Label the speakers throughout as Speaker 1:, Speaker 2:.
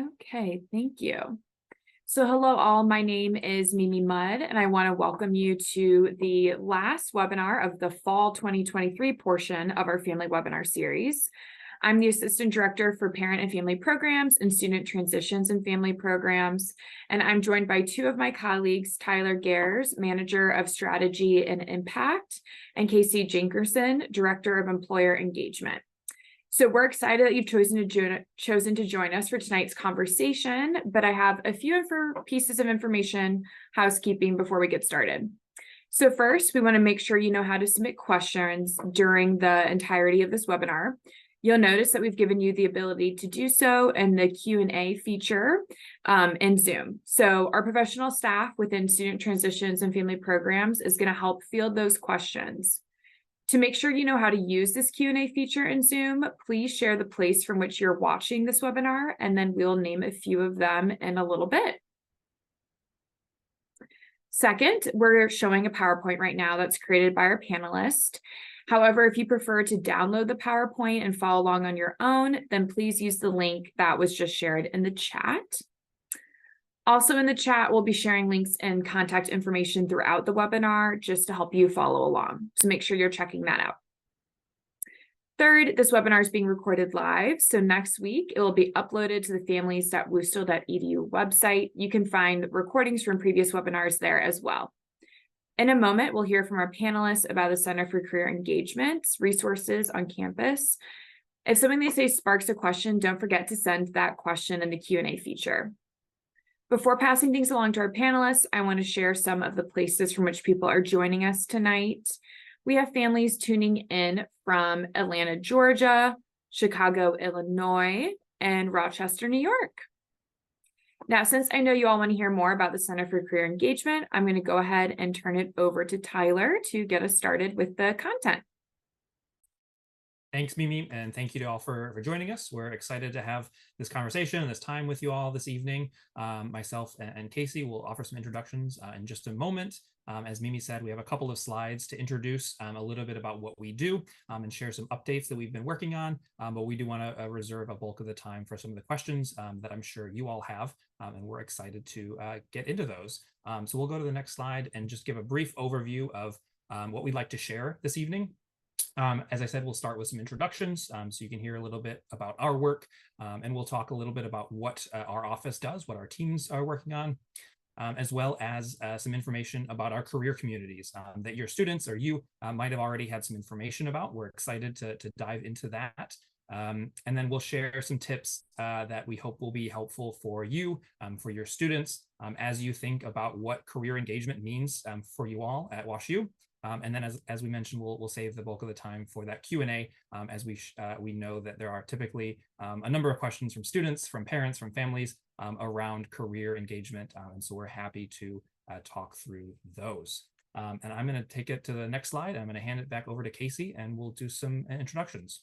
Speaker 1: Okay, thank you. So hello all, my name is Mimi Mudd, and I want to welcome you to the last webinar of the fall 2023 portion of our family webinar series. I'm the Assistant Director for Parent and Family Programs and Student Transitions and Family Programs, and I'm joined by two of my colleagues, Tyler Gahrs, Manager of Strategy and Impact, and Casey Jenkerson, Director of Employer Engagement. So we're excited that you've chosen to join us for tonight's conversation, but I have a few pieces of information, housekeeping before we get started. So first, we want to make sure you know how to submit questions during the entirety of this webinar. You'll notice that we've given you the ability to do so in the Q&A feature in Zoom. So our professional staff within Student Transitions and Family Programs is going to help field those questions. To make sure you know how to use this Q&A feature in Zoom, please share the place from which you're watching this webinar, and then we'll name a few of them in a little bit. Second, we're showing a PowerPoint right now that's created by our panelist. However, if you prefer to download the PowerPoint and follow along on your own, then please use the link that was just shared in the chat. Also in the chat, we'll be sharing links and contact information throughout the webinar just to help you follow along. So make sure you're checking that out. Third, this webinar is being recorded live. So next week, it will be uploaded to the families.worcester.edu website. You can find recordings from previous webinars there as well. In a moment, we'll hear from our panelists about the Center for Career Engagement's resources on campus. If something they say sparks a question, don't forget to send that question in the Q&A feature. Before passing things along to our panelists, I want to share some of the places from which people are joining us tonight. We have families tuning in from Atlanta, Georgia, Chicago, Illinois, and Rochester, New York. Now, since I know you all want to hear more about the Center for Career Engagement, I'm going to go ahead and turn it over to Tyler to get us started with the content.
Speaker 2: Thanks, Mimi, and thank you to all for joining us. We're excited to have this conversation and this time with you all this evening. Myself and Casey will offer some introductions in just a moment. As Mimi said, we have a couple of slides to introduce a little bit about what we do and share some updates that we've been working on, but we do want to reserve a bulk of the time for some of the questions that I'm sure you all have, and we're excited to get into those. So we'll go to the next slide and just give a brief overview of what we'd like to share this evening. As I said, we'll start with some introductions so you can hear a little bit about our work, and we'll talk a little bit about what our office does, what our teams are working on, as well as some information about our career communities that your students or you might have already had some information about. We're excited to dive into that. And then we'll share some tips that we hope will be helpful for you, for your students, as you think about what career engagement means for you all at WashU. And then, as we mentioned, we'll save the bulk of the time for that Q&A, as we know that there are typically a number of questions from students, from parents, from families around career engagement, and so we're happy to talk through those. And I'm going to take it to the next slide. I'm going to hand it back over to Casey, and we'll do some introductions.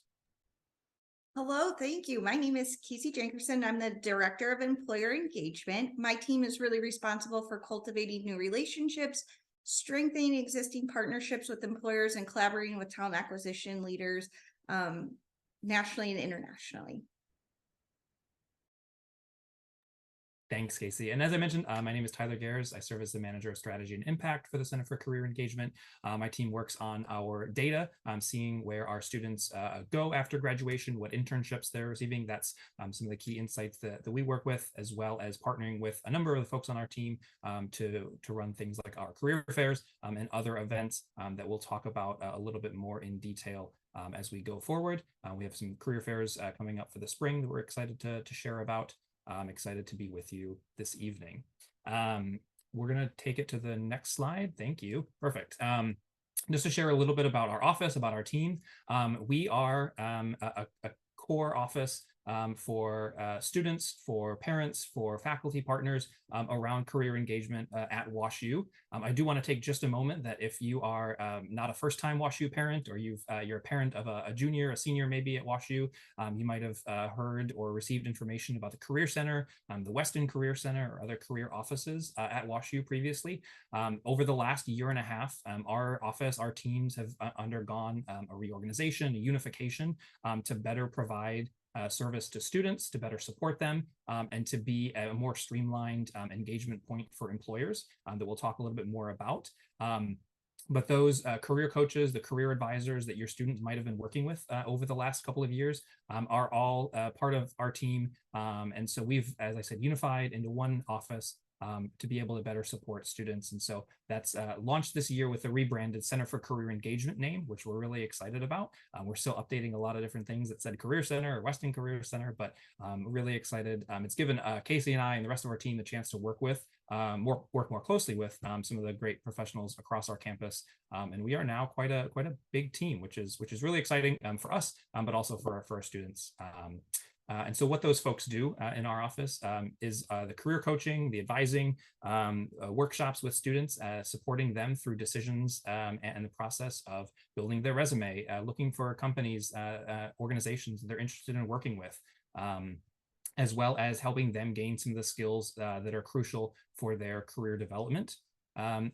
Speaker 3: Hello, thank you. My name is Casey Jenkerson. I'm the Director of Employer Engagement. My team is really responsible for cultivating new relationships, strengthening existing partnerships with employers, and collaborating with talent acquisition leaders nationally and internationally.
Speaker 2: Thanks, Casey. And as I mentioned, my name is Tyler Gahrs. I serve as the Manager of Strategy and Impact for the Center for Career Engagement. My team works on our data, seeing where our students go after graduation, what internships they're receiving. That's some of the key insights that we work with, as well as partnering with a number of the folks on our team to run things like our career fairs and other events that we'll talk about a little bit more in detail as we go forward. We have some career fairs coming up for the spring that we're excited to share about. I'm excited to be with you this evening. We're going to take it to the next slide. Thank you. Perfect. Just to share a little bit about our office, about our team. We are a core office for students, for parents, for faculty partners around career engagement at WashU. I do want to take just a moment that if you are not a first-time WashU parent, or you're a parent of a junior, a senior maybe at WashU, you might have heard or received information about the Career Center, the Weston Career Center, or other career offices at WashU previously. Over the last year and a half, our office, our teams have undergone a reorganization, a unification to better provide service to students, to better support them, and to be a more streamlined engagement point for employers that we'll talk a little bit more about. But those career coaches, the career advisors that your students might have been working with over the last couple of years are all part of our team. And so we've, as I said, unified into one office to be able to better support students. And so that's launched this year with the rebranded Center for Career Engagement name, which we're really excited about. We're still updating a lot of different things that said Career Center or Weston Career Center, but really excited. It's given Casey and I and the rest of our team the chance to work more closely with some of the great professionals across our campus. And we are now quite a big team, which is really exciting for us, but also for our students. And so what those folks do in our office is the career coaching, the advising, workshops with students, supporting them through decisions and the process of building their resume, looking for companies, organizations that they're interested in working with, as well as helping them gain some of the skills that are crucial for their career development.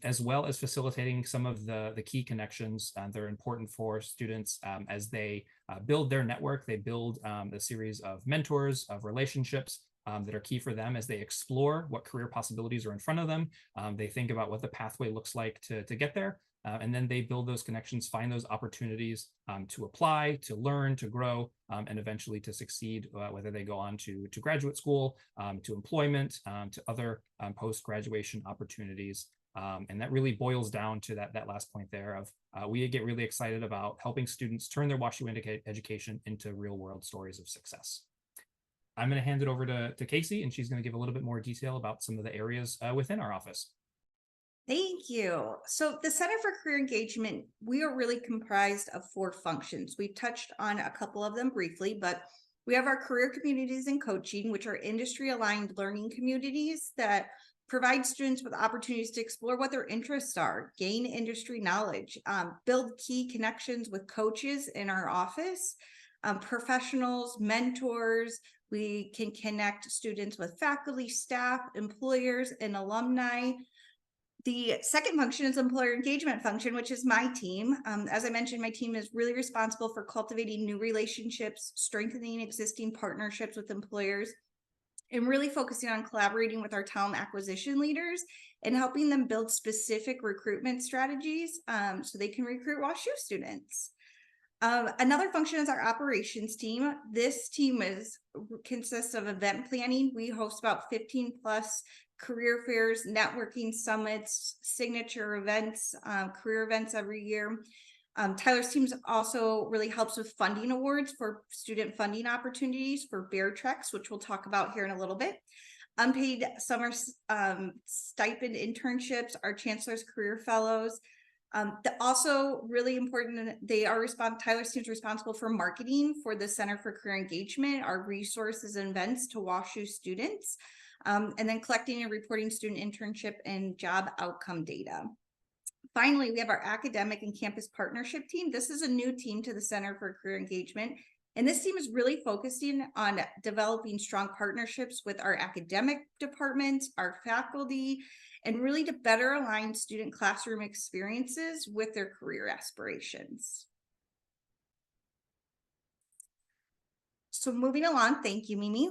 Speaker 2: As well as facilitating some of the key connections that are important for students as they build their network. They build a series of mentors, of relationships that are key for them as they explore what career possibilities are in front of them. They think about what the pathway looks like to get there. And then they build those connections, find those opportunities to apply, to learn, to grow, and eventually to succeed, whether they go on to graduate school, to employment, to other post-graduation opportunities. And that really boils down to that last point there of we get really excited about helping students turn their WashU education into real world stories of success. I'm going to hand it over to Casey, and she's going to give a little bit more detail about some of the areas within our office.
Speaker 3: Thank you. So the Center for Career Engagement, we are really comprised of 4 functions. We've touched on a couple of them briefly, but we have our career communities and coaching, which are industry-aligned learning communities that provide students with opportunities to explore what their interests are, gain industry knowledge, build key connections with coaches in our office, professionals, mentors. We can connect students with faculty, staff, employers, and alumni. The second function is employer engagement function, which is my team. As I mentioned, my team is really responsible for cultivating new relationships, strengthening existing partnerships with employers, and really focusing on collaborating with our talent acquisition leaders and helping them build specific recruitment strategies so they can recruit WashU students. Another function is our operations team. This team consists of event planning. We host about 15 plus career fairs, networking summits, signature events, career events every year. Tyler's team also really helps with funding awards for student funding opportunities for Bear Treks, which we'll talk about here in a little bit. Unpaid summer stipend internships, our Chancellor's Career Fellows. Also really important, Tyler's team is responsible for marketing for the Center for Career Engagement, our resources and events to WashU students, and then collecting and reporting student internship and job outcome data. Finally, we have our academic and campus partnership team. This is a new team to the Center for Career Engagement. And this team is really focusing on developing strong partnerships with our academic departments, our faculty, and really to better align student classroom experiences with their career aspirations. So moving along, thank you, Mimi.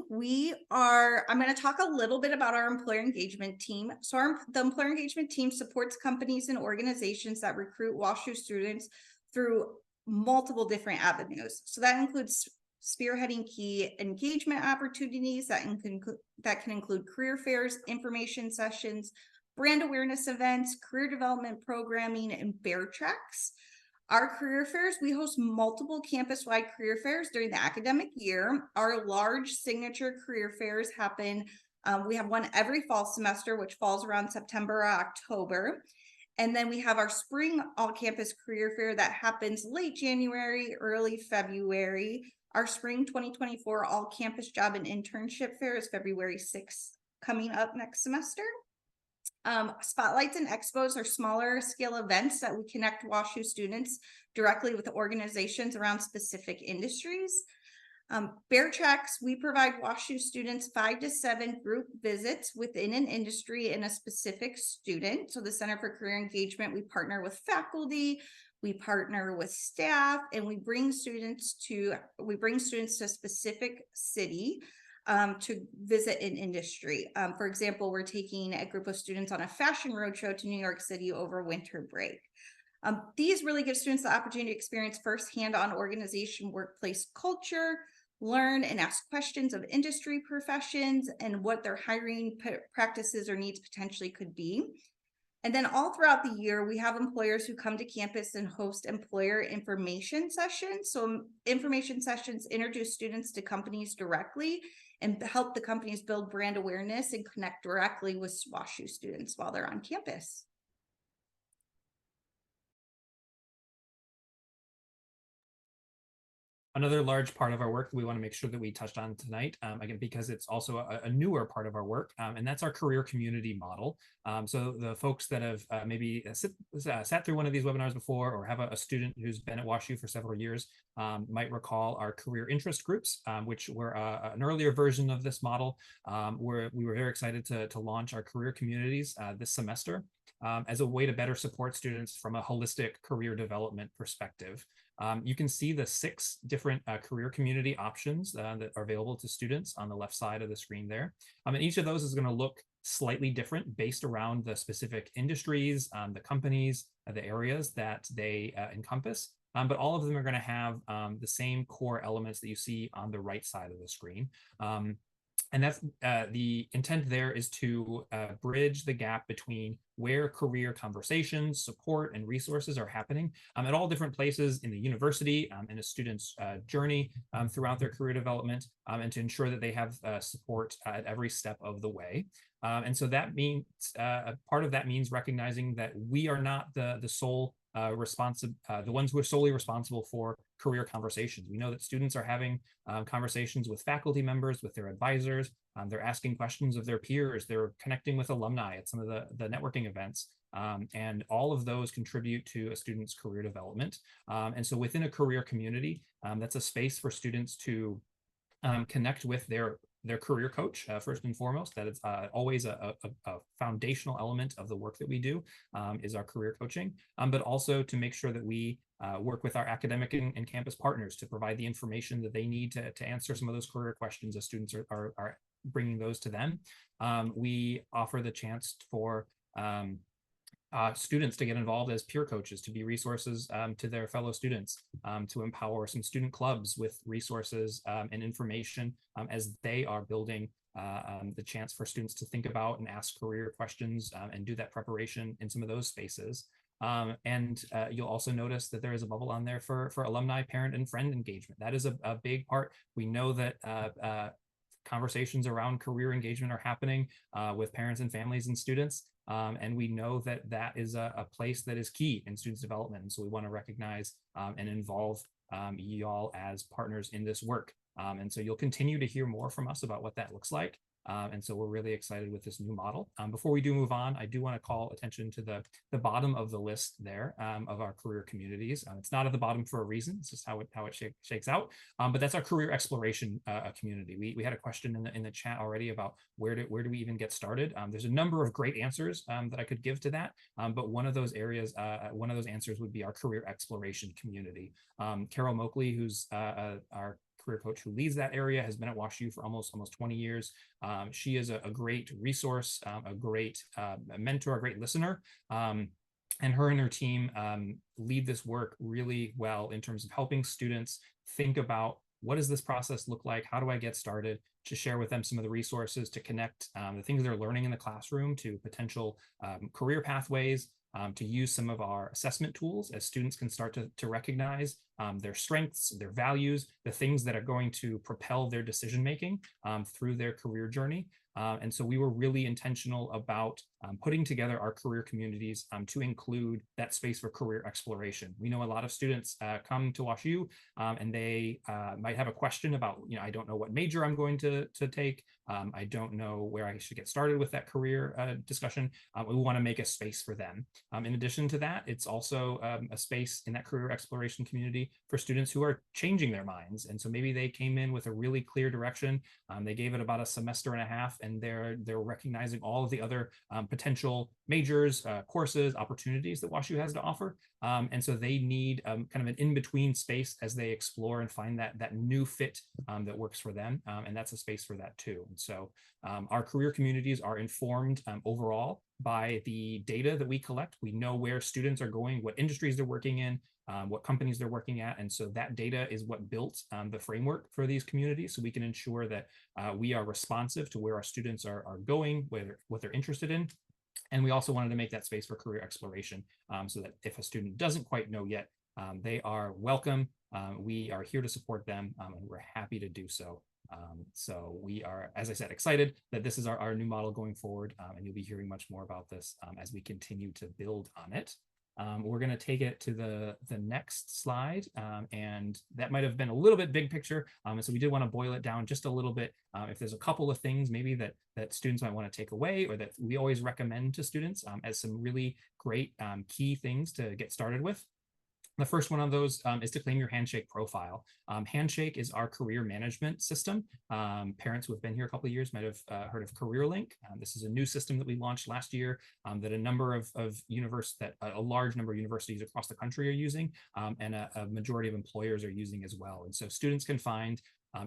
Speaker 3: I'm going to talk a little bit about our employer engagement team. So the employer engagement team supports companies and organizations that recruit WashU students through multiple different avenues. So that includes spearheading key engagement opportunities that can include career fairs, information sessions, brand awareness events, career development programming, and Bear Treks. Our career fairs, we host multiple campus-wide career fairs during the academic year. Our large signature career fairs happen. We have one every fall semester, which falls around September or October. And then we have our spring all-campus career fair that happens late January, early February. Our spring 2024 all-campus job and internship fair is February 6th, coming up next semester. Spotlights and expos are smaller scale events that we connect WashU students directly with organizations around specific industries. Bear Tracks, we provide WashU students 5 to 7 group visits within an industry and a specific student. So the Center for Career Engagement, we partner with faculty, we partner with staff, and we bring students to a specific city to visit an industry. For example, we're taking a group of students on a fashion roadshow to New York City over winter break. These really give students the opportunity to experience firsthand on organization workplace culture, learn and ask questions of industry professions and what their hiring practices or needs potentially could be. And then all throughout the year, we have employers who come to campus and host employer information sessions. So information sessions introduce students to companies directly and help the companies build brand awareness and connect directly with WashU students while they're on campus.
Speaker 2: Another large part of our work that we want to make sure that we touched on tonight, again, because it's also a newer part of our work, and that's our career community model. So the folks that have maybe sat through one of these webinars before or have a student who's been at WashU for several years might recall our career interest groups, which were an earlier version of this model, where we were very excited to launch our career communities this semester as a way to better support students from a holistic career development perspective. You can see the 6 different career community options that are available to students on the left side of the screen there. And each of those is going to look slightly different based around the specific industries, the companies, the areas that they encompass. But all of them are going to have the same core elements that you see on the right side of the screen. And that's the intent there is to bridge the gap between where career conversations, support, and resources are happening at all different places in the university in a student's journey throughout their career development, and to ensure that they have support at every step of the way. And so that means part of that means recognizing that we are not the sole the ones who are solely responsible for career conversations. We know that students are having conversations with faculty members, with their advisors. They're asking questions of their peers. They're connecting with alumni at some of the networking events. And all of those contribute to a student's career development. And so within a career community, that's a space for students to connect with their career coach, first and foremost. That is always a foundational element of the work that we do, is our career coaching, but also to make sure that we work with our academic and campus partners to provide the information that they need to answer some of those career questions as students are bringing those to them. We offer the chance for students to get involved as peer coaches, to be resources to their fellow students, to empower some student clubs with resources and information as they are building the chance for students to think about and ask career questions and do that preparation in some of those spaces. And you'll also notice that there is a bubble on there for alumni, parent, and friend engagement. That is a big part. We know that conversations around career engagement are happening with parents and families and students. And we know that that is a place that is key in students' development. And so we want to recognize and involve y'all as partners in this work. And so you'll continue to hear more from us about what that looks like. And so we're really excited with this new model. Before we do move on, I do want to call attention to the bottom of the list there of our career communities. It's not at the bottom for a reason. It's just how it shakes out. But that's our career exploration community. We had a question in the chat already about where do we even get started. There's a number of great answers that I could give to that. But one of those areas, one of those answers would be our career exploration community. Carol Moakley, who's our career coach who leads that area, has been at WashU for almost 20 years. She is a great resource, a great mentor, a great listener. And her and her team lead this work really well in terms of helping students think about, what does this process look like? How do I get started? To share with them some of the resources to connect the things they're learning in the classroom to potential career pathways, to use some of our assessment tools as students can start to recognize their strengths, their values, the things that are going to propel their decision-making through their career journey. And so we were really intentional about putting together our career communities to include that space for career exploration. We know a lot of students come to WashU and they might have a question about, I don't know what major I'm going to take. I don't know where I should get started with that career discussion. We want to make a space for them. In addition to that, it's also a space in that career exploration community for students who are changing their minds. And so maybe they came in with a really clear direction. They gave it about a semester and a half, and they're recognizing all of the other potential majors, courses, opportunities that WashU has to offer. And so they need kind of an in-between space as they explore and find that new fit that works for them. And that's a space for that too. And so our career communities are informed overall by the data that we collect. We know where students are going, what industries they're working in, what companies they're working at. And so that data is what built the framework for these communities. So we can ensure that we are responsive to where our students are going, what they're interested in. And we also wanted to make that space for career exploration so that if a student doesn't quite know yet, they are welcome. We are here to support them, and we're happy to do so. So we are, as I said, excited that this is our new model going forward, and you'll be hearing much more about this as we continue to build on it. We're going to take it to the next slide, and that might have been a little bit big picture. So we did want to boil it down just a little bit. If there's a couple of things maybe that students might want to take away, or that we always recommend to students as some really great key things to get started with. The first one of those is to claim your Handshake profile. Handshake is our career management system. Parents who have been here a couple of years might have heard of CareerLink. This is a new system that we launched last year that a large number of universities across the country are using, and a majority of employers are using as well. And so students can find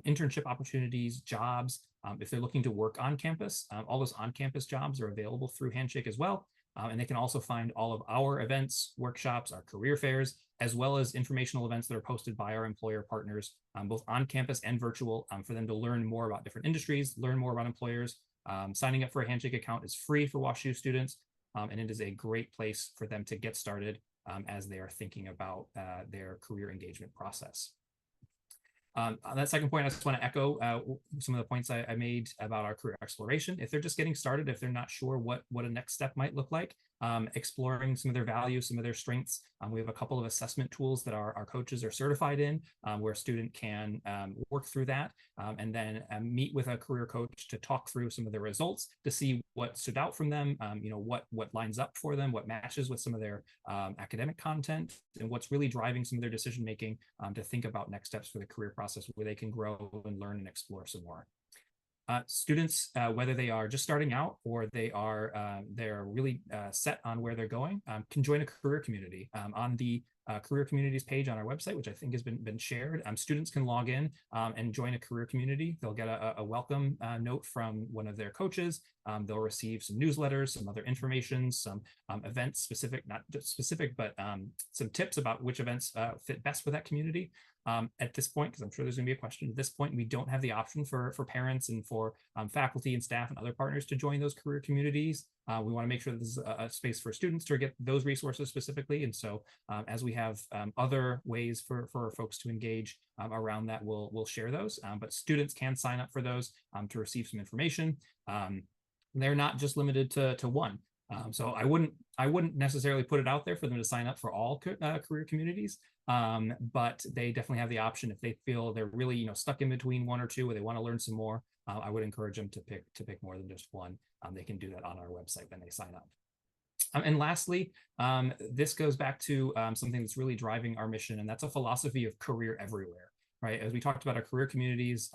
Speaker 2: internship opportunities, jobs. If they're looking to work on campus, all those on-campus jobs are available through Handshake as well. And they can also find all of our events, workshops, our career fairs, as well as informational events that are posted by our employer partners, both on campus and virtual, for them to learn more about different industries, learn more about employers. Signing up for a Handshake account is free for WashU students, and it is a great place for them to get started as they are thinking about their career engagement process. On that second point, I just want to echo some of the points I made about our career exploration. If they're just getting started, if they're not sure what a next step might look like, exploring some of their values, some of their strengths. We have a couple of assessment tools that our coaches are certified in, where a student can work through that and then meet with a career coach to talk through some of their results to see what stood out from them, what lines up for them, what matches with some of their academic content, and what's really driving some of their decision making to think about next steps for the career process where they can grow and learn and explore some more. Students, whether they are just starting out or they're really set on where they're going, can join a career community. On the career communities page on our website, which I think has been shared, students can log in and join a career community. They'll get a welcome note from one of their coaches. They'll receive some newsletters, some other information, some events specific, not just specific, but some tips about which events fit best for that community. At this point, because I'm sure there's going to be a question, at this point, we don't have the option for parents and for faculty and staff and other partners to join those career communities. We want to make sure that this is a space for students to get those resources specifically. And so as we have other ways for folks to engage around that, we'll share those. But students can sign up for those to receive some information. They're not just limited to one. So I wouldn't necessarily put it out there for them to sign up for all career communities. But they definitely have the option if they feel they're really stuck in between one or two, or they want to learn some more. I would encourage them to pick more than just one. They can do that on our website when they sign up. And lastly, this goes back to something that's really driving our mission, and that's a philosophy of career everywhere. Right, as we talked about our career communities,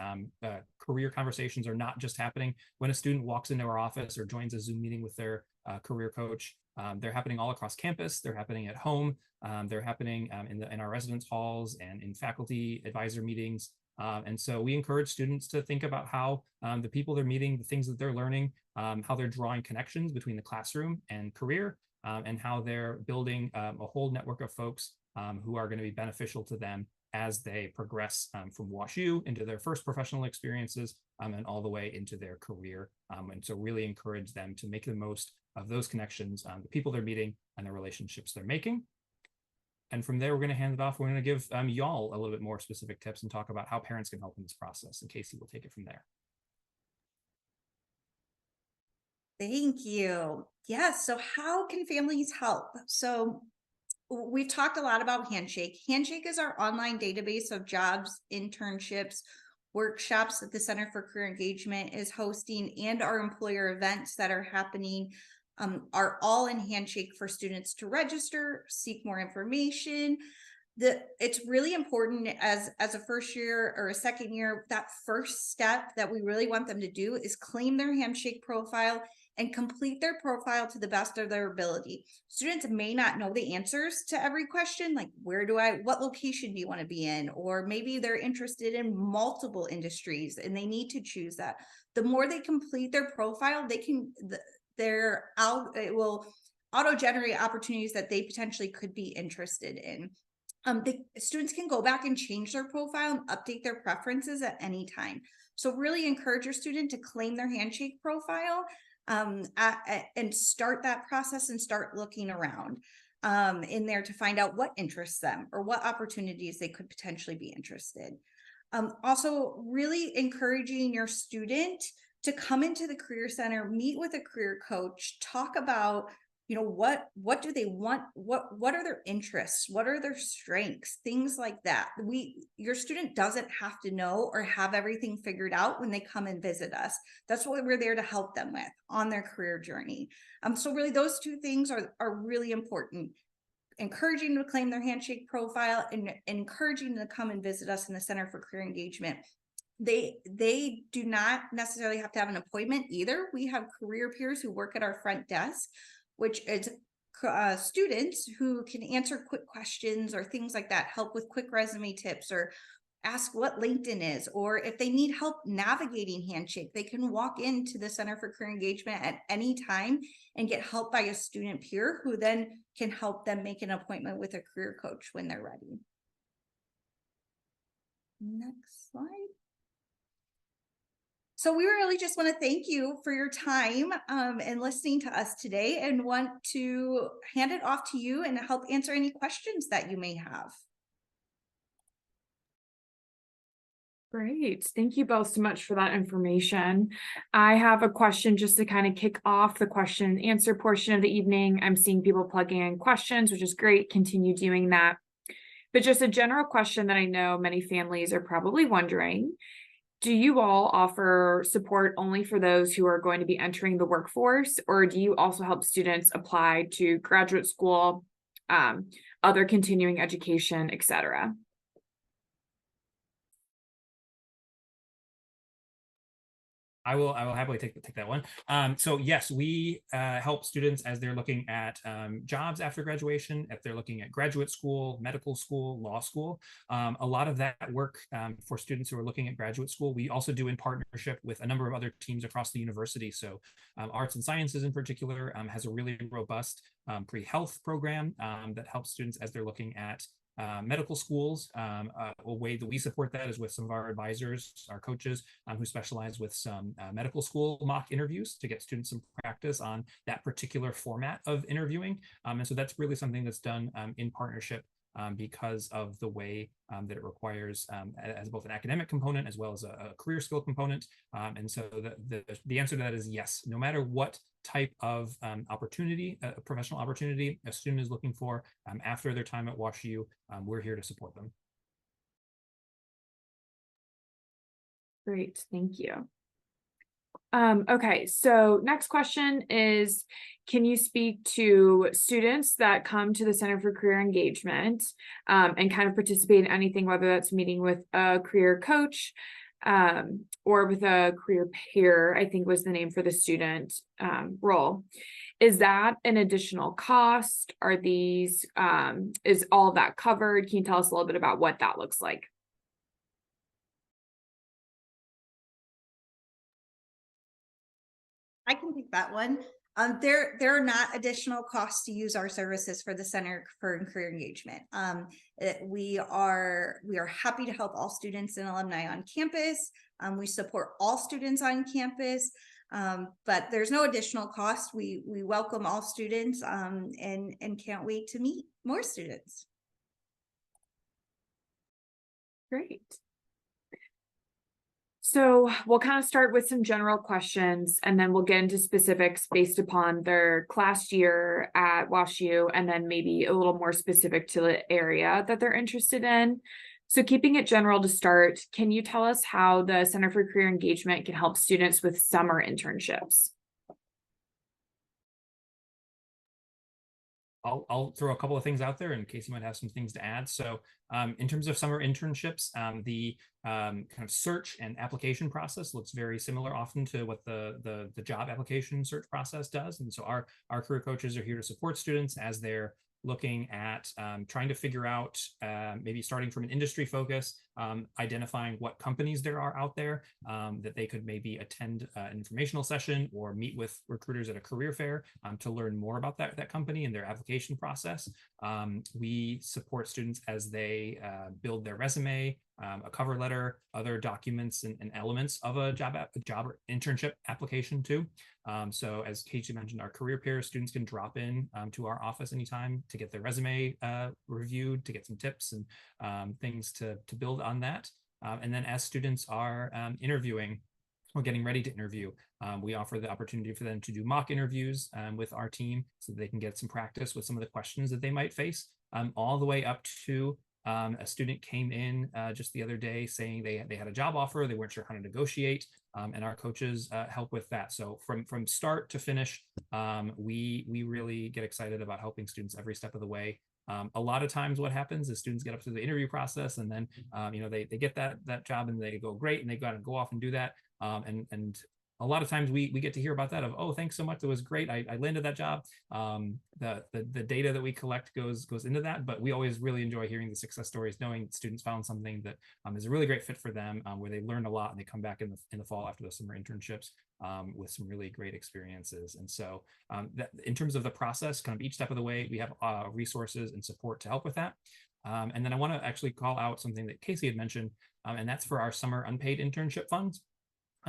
Speaker 2: career conversations are not just happening when a student walks into our office or joins a Zoom meeting with their career coach. They're happening all across campus. They're happening at home. They're happening in our residence halls and in faculty advisor meetings. And so we encourage students to think about how the people they're meeting, the things that they're learning, how they're drawing connections between the classroom and career, and how they're building a whole network of folks who are going to be beneficial to them as they progress from WashU into their first professional experiences and all the way into their career. And so really encourage them to make the most of those connections, the people they're meeting and the relationships they're making. And from there, we're going to hand it off. We're going to give y'all a little bit more specific tips and talk about how parents can help in this process. And Casey will take it from there.
Speaker 3: Thank you. Yes. So how can families help? So we've talked a lot about Handshake. Handshake is our online database of jobs, internships, workshops that the Center for Career Engagement is hosting, and our employer events that are happening are all in Handshake for students to register, seek more information. It's really important as a first year or a second year, that first step that we really want them to do is claim their Handshake profile and complete their profile to the best of their ability. Students may not know the answers to every question, like what location do you want to be in? Or maybe they're interested in multiple industries and they need to choose that. The more they complete their profile, it will auto-generate opportunities that they potentially could be interested in. The students can go back and change their profile and update their preferences at any time. So really encourage your student to claim their Handshake profile and start that process and start looking around in there to find out what interests them or what opportunities they could potentially be interested. Also really encouraging your student to come into the Career Center, meet with a career coach, talk about what do they want? What are their interests? What are their strengths? Things like that. Your student doesn't have to know or have everything figured out when they come and visit us. That's what we're there to help them with on their career journey. So really those two things are really important. Encouraging them to claim their Handshake profile and encouraging them to come and visit us in the Center for Career Engagement. They do not necessarily have to have an appointment either. We have career peers who work at our front desk, which is students who can answer quick questions or things like that, help with quick resume tips or ask what LinkedIn is, or if they need help navigating Handshake, they can walk into the Center for Career Engagement at any time and get help by a student peer who then can help them make an appointment with a career coach when they're ready. Next slide. So we really just want to thank you for your time and listening to us today, and want to hand it off to you and help answer any questions that you may have.
Speaker 1: Great. Thank you both so much for that information. I have a question just to kind of kick off the question and answer portion of the evening. I'm seeing people plugging in questions, which is great. Continue doing that. But just a general question that I know many families are probably wondering. Do you all offer support only for those who are going to be entering the workforce, or do you also help students apply to graduate school, other continuing education, etc.?
Speaker 2: I will happily take that one. So yes, we help students as they're looking at jobs after graduation, if they're looking at graduate school, medical school, law school. A lot of that work for students who are looking at graduate school, we also do in partnership with a number of other teams across the university. So Arts and Sciences in particular has a really robust pre-health program that helps students as they're looking at medical schools. A way that we support that is with some of our advisors, our coaches, who specialize with some medical school mock interviews to get students some practice on that particular format of interviewing. And so that's really something that's done in partnership because of the way that it requires as both an academic component as well as a career skill component. And so the answer to that is yes. No matter what type of opportunity, professional opportunity a student is looking for after their time at WashU, we're here to support them.
Speaker 1: Great, thank you. Okay, so next question is, can you speak to students that come to the Center for Career Engagement and kind of participate in anything, whether that's meeting with a career coach or with a career peer, I think was the name for the student role. Is that an additional cost? Are these, is all of that covered? Can you tell us a little bit about what that looks like?
Speaker 3: I can take that one. There are not additional costs to use our services for the Center for Career Engagement. We are happy to help all students and alumni on campus. We support all students on campus, but there's no additional cost. We welcome all students and can't wait to meet more students.
Speaker 1: Great. So we'll kind of start with some general questions, and then we'll get into specifics based upon their class year at WashU, and then maybe a little more specific to the area that they're interested in. So keeping it general to start, can you tell us how the Center for Career Engagement can help students with summer internships?
Speaker 2: I'll throw a couple of things out there in case you might have some things to add. So in terms of summer internships, the kind of search and application process looks very similar often to what the job application search process does. And so our career coaches are here to support students as they're looking at trying to figure out, maybe starting from an industry focus, identifying what companies there are out there that they could maybe attend an informational session or meet with recruiters at a career fair to learn more about that company and their application process. We support students as they build their resume, a cover letter, other documents and elements of a job or internship application too. So as Casey mentioned, our career pair students can drop in to our office anytime to get their resume reviewed, to get some tips and things to build on that. And then as students are interviewing or getting ready to interview, we offer the opportunity for them to do mock interviews with our team so that they can get some practice with some of the questions that they might face, all the way up to a student came in just the other day saying they had a job offer, they weren't sure how to negotiate, and our coaches help with that. So from start to finish, we really get excited about helping students every step of the way. A lot of times what happens is students get up through the interview process and then they get that job and they go great and they got to go off and do that. And a lot of times we get to hear about that of, oh, thanks so much, that was great, I landed that job. The data that we collect goes into that, but we always really enjoy hearing the success stories, knowing students found something that is a really great fit for them, where they learned a lot and they come back in the fall after the summer internships with some really great experiences. And so that in terms of the process, kind of each step of the way, we have resources and support to help with that. And then I want to actually call out something that Casey had mentioned, and that's for our summer unpaid internship funds.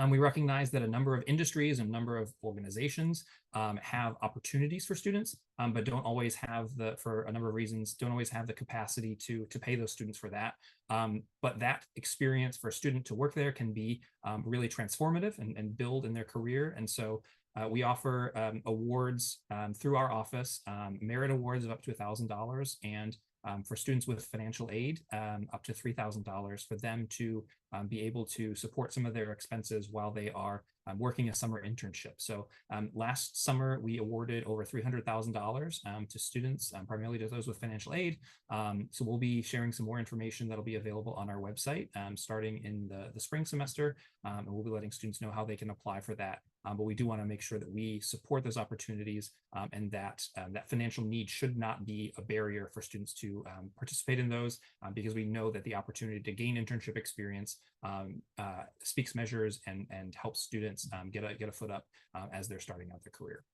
Speaker 2: We recognize that a number of industries and a number of organizations have opportunities for students, but don't always have for a number of reasons, don't always have the capacity to pay those students for that. But that experience for a student to work there can be really transformative and build in their career. And so we offer awards through our office, merit awards of up to $1,000, and for students with financial aid, up to $3,000 for them to be able to support some of their expenses while they are working a summer internship. So last summer, we awarded over $300,000 to students, primarily to those with financial aid. So we'll be sharing some more information that'll be available on our website starting in the spring semester, and we'll be letting students know how they can apply for that. But we do want to make sure that we support those opportunities, and that that financial need should not be a barrier for students to participate in those, because we know that the opportunity to gain internship experience speaks measures and helps students get a foot up as they're starting out their career.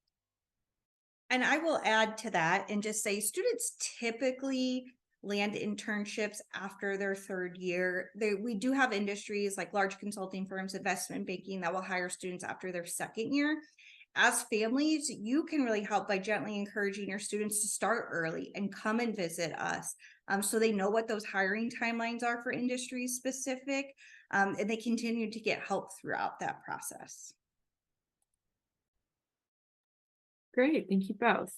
Speaker 3: And I will add to that and just say students typically land internships after their third year. We do have industries like large consulting firms, investment banking, that will hire students after their second year. As families, you can really help by gently encouraging your students to start early and come and visit us, so they know what those hiring timelines are for industry specific, and they continue to get help throughout that process.
Speaker 1: Great, thank you both.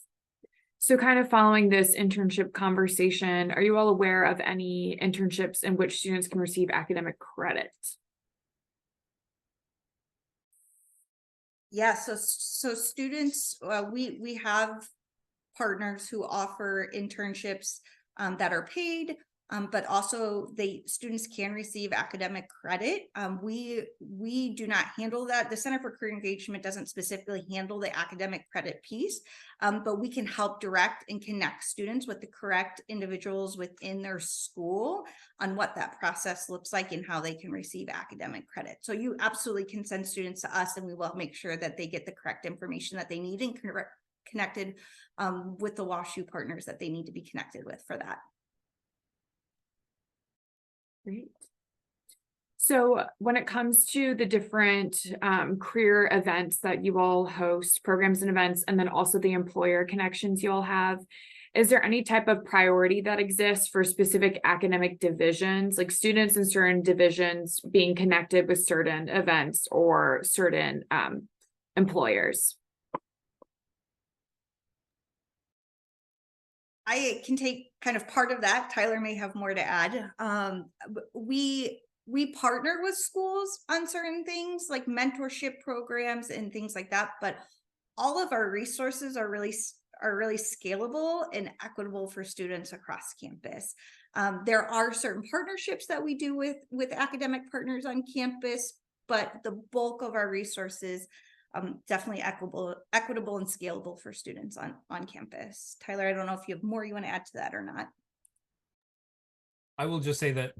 Speaker 1: So kind of following this internship conversation, are you all aware of any internships in which students can receive academic credit?
Speaker 3: Yeah, so students, we have partners who offer internships that are paid, but also students can receive academic credit. We do not handle that. The Center for Career Engagement doesn't specifically handle the academic credit piece, but we can help direct and connect students with the correct individuals within their school on what that process looks like and how they can receive academic credit. So you absolutely can send students to us, and we will make sure that they get the correct information that they need and connected with the WashU partners that they need to be connected with for that.
Speaker 1: Great. So when it comes to the different career events that you all host, programs and events, and then also the employer connections you all have, Is there any type of priority that exists for specific academic divisions, like students in certain divisions being connected with certain events or certain employers?
Speaker 3: I can take kind of part of that. Tyler may have more to add. We partner with schools on certain things like mentorship programs and things like that, but all of our resources are really scalable and equitable for students across campus. There are certain partnerships that we do with academic partners on campus, but the bulk of our resources definitely equitable and scalable for students on campus. Tyler, I don't know if you have more you want to add to that or not.
Speaker 2: I will just say that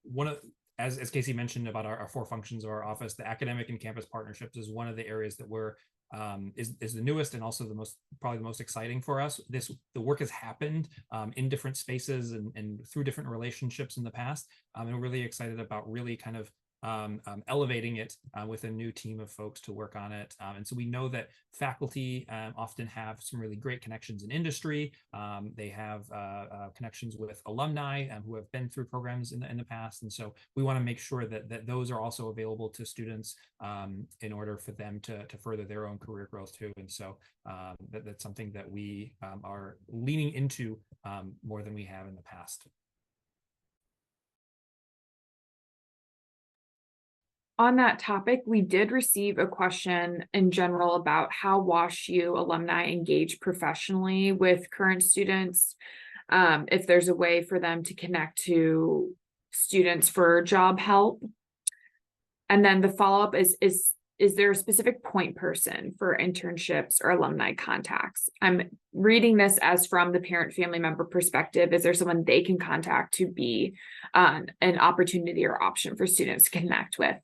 Speaker 2: one of, as Casey mentioned about our 4 functions of our office, the academic and campus partnerships is one of the areas that we're is the newest and also probably the most exciting for us. The work has happened in different spaces and through different relationships in the past, and we're really excited about really kind of elevating it with a new team of folks to work on it. And so we know that faculty often have some really great connections in industry. They have connections with alumni who have been through programs in the past. And so we want to make sure that those are also available to students in order for them to further their own career growth too. And so that's something that we are leaning into more than we have in the past.
Speaker 1: On that topic, we did receive a question in general about how WashU alumni engage professionally with current students. If there's a way for them to connect to students for job help. And then the follow-up is there a specific point person for internships or alumni contacts? I'm reading this as from the parent family member perspective. Is there someone they can contact to be an opportunity or option for students to connect with?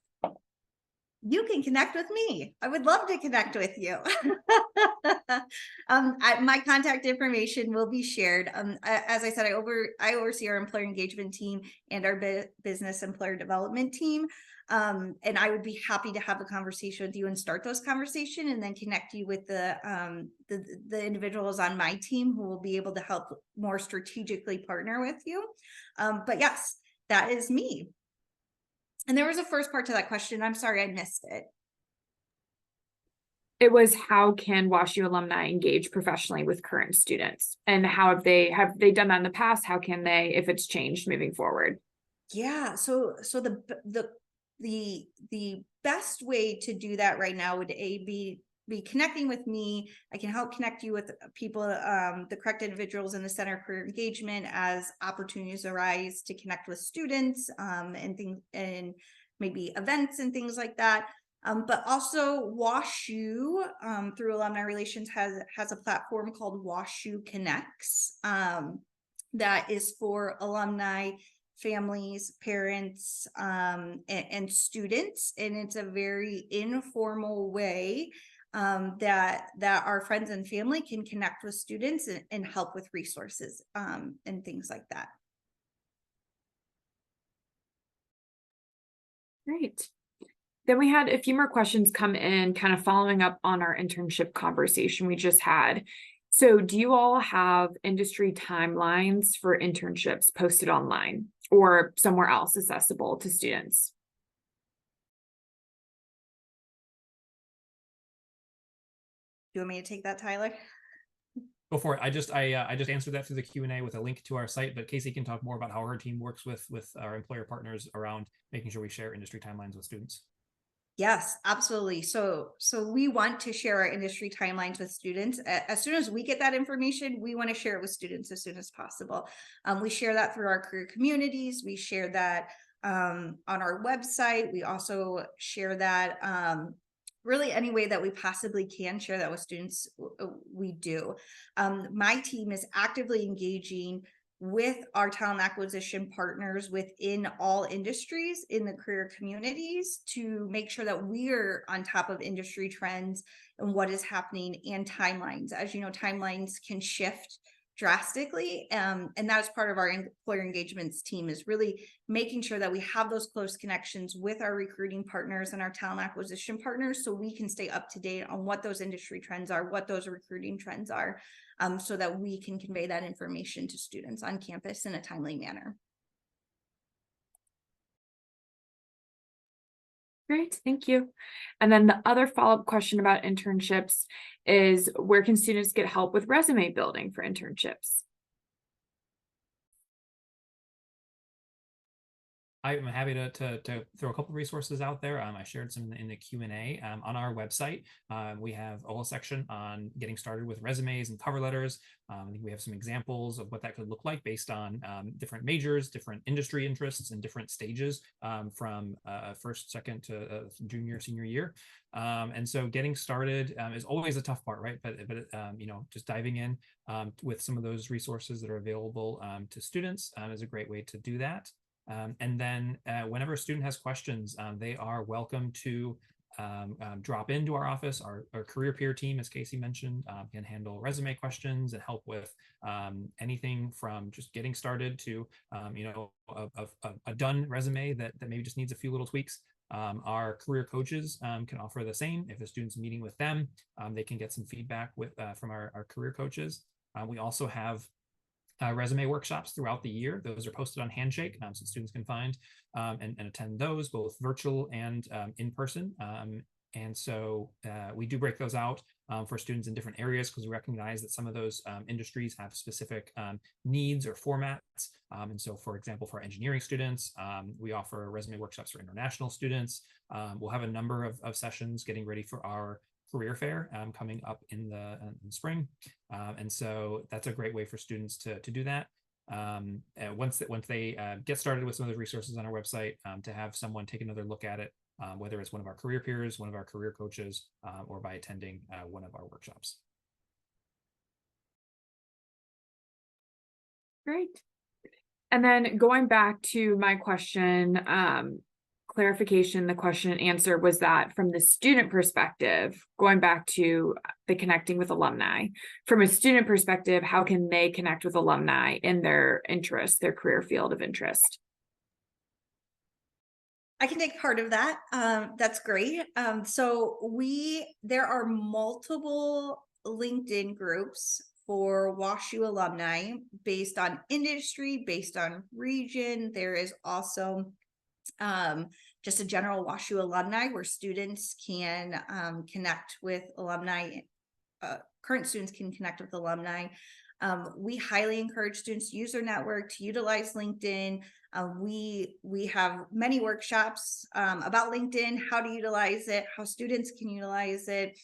Speaker 3: You can connect with me. I would love to connect with you. My contact information will be shared. As I said, I oversee our employer engagement team and our business employer development team. And I would be happy to have a conversation with you and start those conversations and then connect you with the individuals on my team who will be able to help more strategically partner with you. But yes, that is me. And there was a first part to that question. I'm sorry, I missed it.
Speaker 1: It was, how can WashU alumni engage professionally with current students, and how have they done that in the past? How can they, if it's changed moving forward?
Speaker 3: Yeah, so the best way to do that right now would be connecting with me. I can help connect you with people, the correct individuals in the Center of Career Engagement as opportunities arise to connect with students and things, and maybe events and things like that. But also WashU through Alumni Relations has a platform called WashU Connects that is for alumni, families, parents, and students, and it's a very informal way that our friends and family can connect with students and help with resources and things like that.
Speaker 1: Great. Then we had a few more questions come in, kind of following up on our internship conversation we just had. So do you all have industry timelines for internships posted online or somewhere else accessible to students?
Speaker 3: Do you want me to take that, Tyler?
Speaker 2: Go for it. I just answered that through the Q&A with a link to our site, but Casey can talk more about how her team works with our employer partners around making sure we share industry timelines with students.
Speaker 3: Yes, absolutely. So we want to share our industry timelines with students. As soon as we get that information, we want to share it with students as soon as possible. We share that through our career communities. We share that on our website. We also share that really any way that we possibly can share that with students, we do. My team is actively engaging with our talent acquisition partners within all industries in the career communities to make sure that we're on top of industry trends and what is happening and timelines. As you know, timelines can shift drastically, and that is part of our employer engagements team, is really making sure that we have those close connections with our recruiting partners and our talent acquisition partners so we can stay up to date on what those industry trends are, what those recruiting trends are. so that we can convey that information to students on campus in a timely manner.
Speaker 1: Great, thank you. And then the other follow-up question about internships is, where can students get help with resume building for internships?
Speaker 2: I'm happy to throw a couple of resources out there. I shared some in the Q&A. On our website, we have a whole section on getting started with resumes and cover letters. I think we have some examples of what that could look like based on different majors, different industry interests, and different stages from first, second to junior, senior year. And so getting started is always a tough part, right? But you know, just diving in with some of those resources that are available to students is a great way to do that. And then whenever a student has questions, they are welcome to drop into our office. Our career peer team, as Casey mentioned, can handle resume questions and help with anything from just getting started to, you know, a done resume that maybe just needs a few little tweaks. Our career coaches can offer the same. If the student's meeting with them, they can get some feedback from our career coaches. We also have resume workshops throughout the year. Those are posted on Handshake, so students can find and attend those, both virtual and in person. And so we do break those out for students in different areas, because we recognize that some of those industries have specific needs or formats. And so, for example, for engineering students, we offer resume workshops for international students. We'll have a number of sessions getting ready for our career fair coming up in the spring. And so that's a great way for students to do that. Once they get started with some of the resources on our website, to have someone take another look at it, whether it's one of our career peers, one of our career coaches, or by attending one of our workshops.
Speaker 1: Great. And then going back to my question, clarification, the question and answer was that from the student perspective, going back to the connecting with alumni, from a student perspective, how can they connect with alumni in their interest, their career field of interest?
Speaker 3: I can take part of that. That's great. So there are multiple LinkedIn groups for WashU alumni based on industry, based on region. There is also just a general WashU alumni where students can connect with alumni. Current students can connect with alumni. We highly encourage students to use their network, to utilize LinkedIn. We have many workshops about LinkedIn, how to utilize it, how students can utilize it.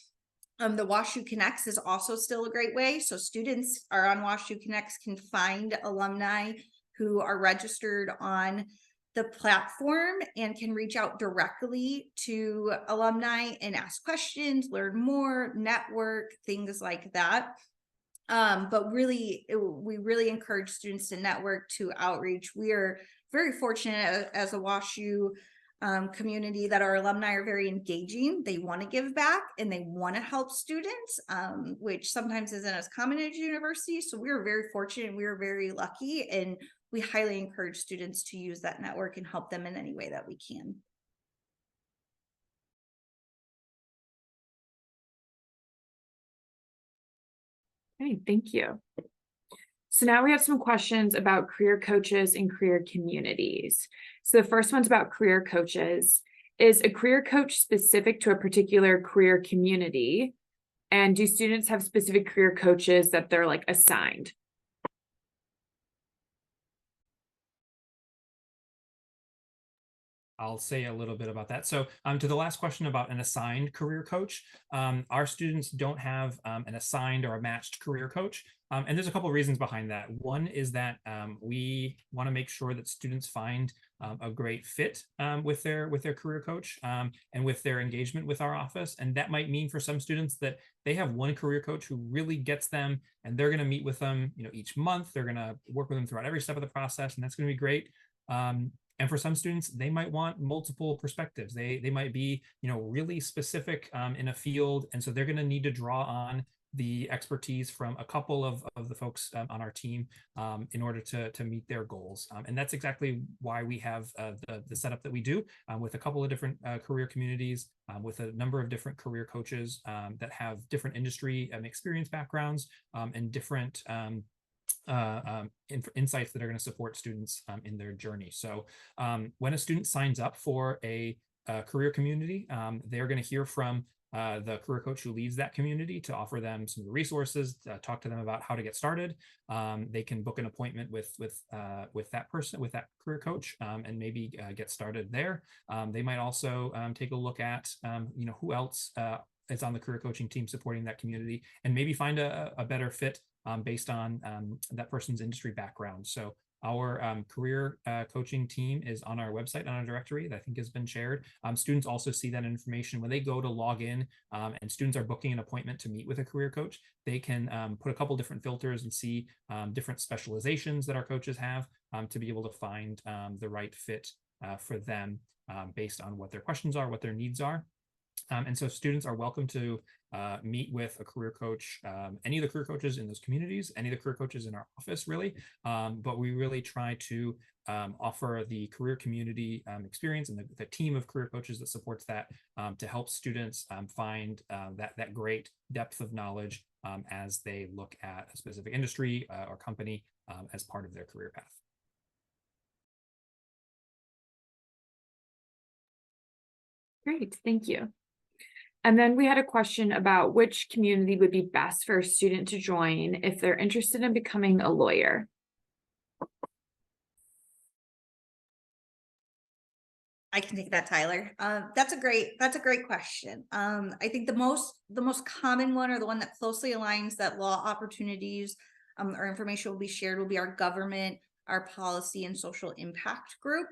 Speaker 3: The WashU Connects is also still a great way. So students are on WashU Connects can find alumni who are registered on the platform and can reach out directly to alumni and ask questions, learn more, network, things like that. But really, we really encourage students to network, to outreach. We are very fortunate as a WashU community that our alumni are very engaging. They want to give back and they want to help students, which sometimes isn't as common at universities. So we are very fortunate. We are very lucky, and we highly encourage students to use that network and help them in any way that we can.
Speaker 1: Okay, thank you. So now we have some questions about career coaches and career communities. So the first one's about career coaches. Is a career coach specific to a particular career community? And do students have specific career coaches that they're like assigned?
Speaker 2: I'll say a little bit about that. So to the last question about an assigned career coach, our students don't have an assigned or a matched career coach. And there's a couple of reasons behind that. One is that we want to make sure that students find a great fit with their career coach and with their engagement with our office. And that might mean for some students that they have one career coach who really gets them, and they're going to meet with them, you know, each month. They're going to work with them throughout every step of the process, and that's going to be great. And for some students, they might want multiple perspectives. They might be, you know, really specific in a field, and so they're going to need to draw on the expertise from a couple of the folks on our team in order to meet their goals. And that's exactly why we have the setup that we do with a couple of different career communities, with a number of different career coaches that have different industry experience backgrounds and different insights that are going to support students in their journey. So when a student signs up for a career community, they're going to hear from the career coach who leads that community to offer them some resources, talk to them about how to get started. They can book an appointment with that person, with that career coach, and maybe get started there. They might also take a look at who else is on the career coaching team supporting that community, and maybe find a better fit based on that person's industry background. So our career coaching team is on our website, on a directory that I think has been shared. Students also see that information when they go to log in, and students are booking an appointment to meet with a career coach. They can put a couple different filters and see different specializations that our coaches have to be able to find the right fit for them based on what their questions are, what their needs are. And so students are welcome to meet with a career coach, any of the career coaches in those communities, any of the career coaches in our office, really. But we really try to offer the career community experience and the team of career coaches that supports that to help students find that great depth of knowledge as they look at a specific industry or company as part of their career path.
Speaker 1: Great, thank you. And then we had a question about which community would be best for a student to join if they're interested in becoming a lawyer.
Speaker 3: I can take that, Tyler. That's a great question. I think the most common one, or the one that closely aligns that law opportunities or information will be shared, will be our government, our policy, and social impact group.